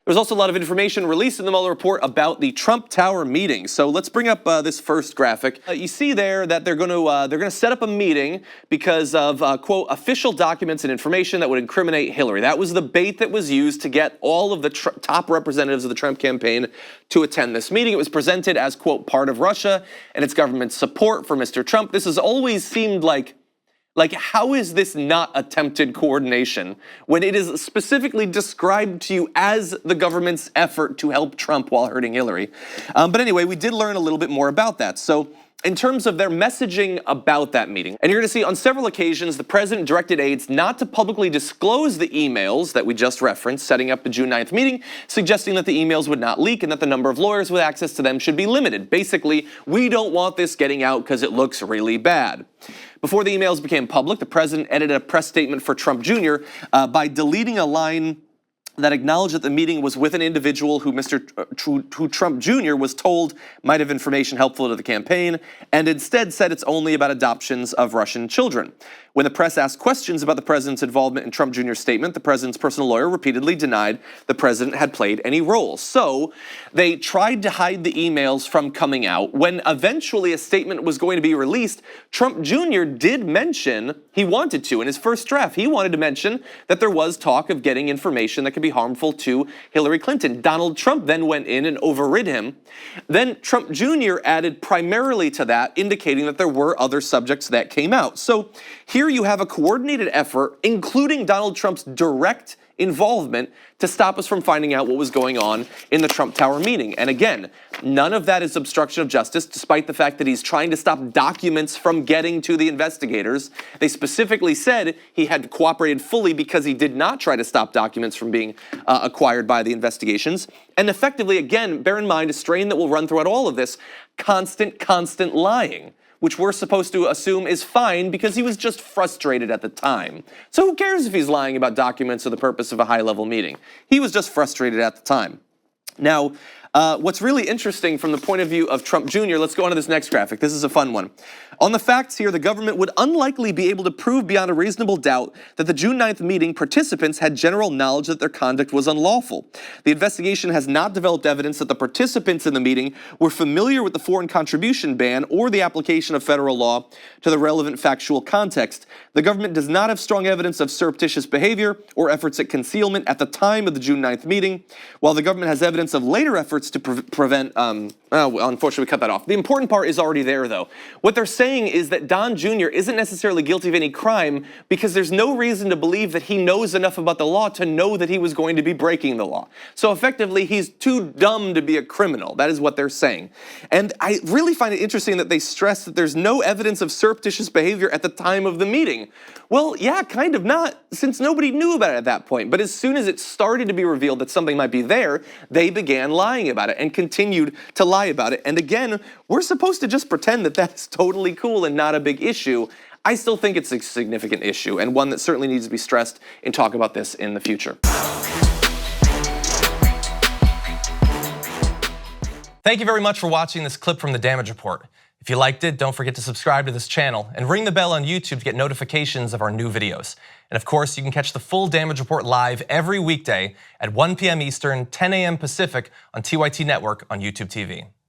There's also a lot of information released in the Mueller report about the Trump Tower meeting. So let's bring up this first graphic. You see there that they're going to set up a meeting because of quote official documents and information that would incriminate Hillary. That was the bait that was used to get all of the top representatives of the Trump campaign to attend this meeting. It was presented as quote part of Russia and its government's support for Mr. Trump. This has always seemed like how is this not attempted coordination when it is specifically described to you as the government's effort to help Trump while hurting Hillary? But anyway, we did learn a little bit more about that. So in terms of their messaging about that meeting, and you're going to see on several occasions the president directed aides not to publicly disclose the emails that we just referenced, setting up the June 9th meeting, suggesting that the emails would not leak and that the number of lawyers with access to them should be limited. Basically, we don't want this getting out because it looks really bad. Before the emails became public, the president edited a press statement for Trump Jr. By deleting a line that acknowledged that the meeting was with an individual who who Trump Jr. was told might have information helpful to the campaign, and instead said it's only about adoptions of Russian children. When the press asked questions about the president's involvement in Trump Jr.'s statement, the president's personal lawyer repeatedly denied the president had played any role. So they tried to hide the emails from coming out. When eventually a statement was going to be released, Trump Jr. did mention he wanted to. In his first draft, he wanted to mention that there was talk of getting information that could be harmful to Hillary Clinton. Donald Trump then went in and overrid him. Then Trump Jr. added primarily to that, indicating that there were other subjects that came out. So here you have a coordinated effort, including Donald Trump's direct involvement, to stop us from finding out what was going on in the Trump Tower meeting. And again, none of that is obstruction of justice, despite the fact that he's trying to stop documents from getting to the investigators. They specifically said he had cooperated fully because he did not try to stop documents from being acquired by the investigations. And effectively, again, bear in mind a strain that will run throughout all of this, constant lying, which we're supposed to assume is fine because he was just frustrated at the time. So who cares if he's lying about documents for the purpose of a high-level meeting? He was just frustrated at the time. Now, what's really interesting from the point of view of Trump Jr., let's go on to this next graphic. This is a fun one. On the facts here, the government would unlikely be able to prove beyond a reasonable doubt that the June 9th meeting participants had general knowledge that their conduct was unlawful. The investigation has not developed evidence that the participants in the meeting were familiar with the foreign contribution ban or the application of federal law to the relevant factual context. The government does not have strong evidence of surreptitious behavior or efforts at concealment at the time of the June 9th meeting, while the government has evidence of later efforts to prevent, unfortunately we cut that off. The important part is already there though. What they're saying is that Don Jr. isn't necessarily guilty of any crime because there's no reason to believe that he knows enough about the law to know that he was going to be breaking the law. So effectively, he's too dumb to be a criminal. That is what they're saying. And I really find it interesting that they stress that there's no evidence of surreptitious behavior at the time of the meeting. Well, yeah, kind of not, since nobody knew about it at that point. But as soon as it started to be revealed that something might be there, they began lying about it and continued to lie about it. And again, we're supposed to just pretend that that's totally cool and not a big issue. I still think it's a significant issue and one that certainly needs to be stressed and talk about this in the future. Thank you very much for watching this clip from the Damage Report. If you liked it, don't forget to subscribe to this channel and ring the bell on YouTube to get notifications of our new videos. And of course, you can catch the full Damage Report live every weekday at 1 p.m. Eastern, 10 a.m. Pacific on TYT Network on YouTube TV.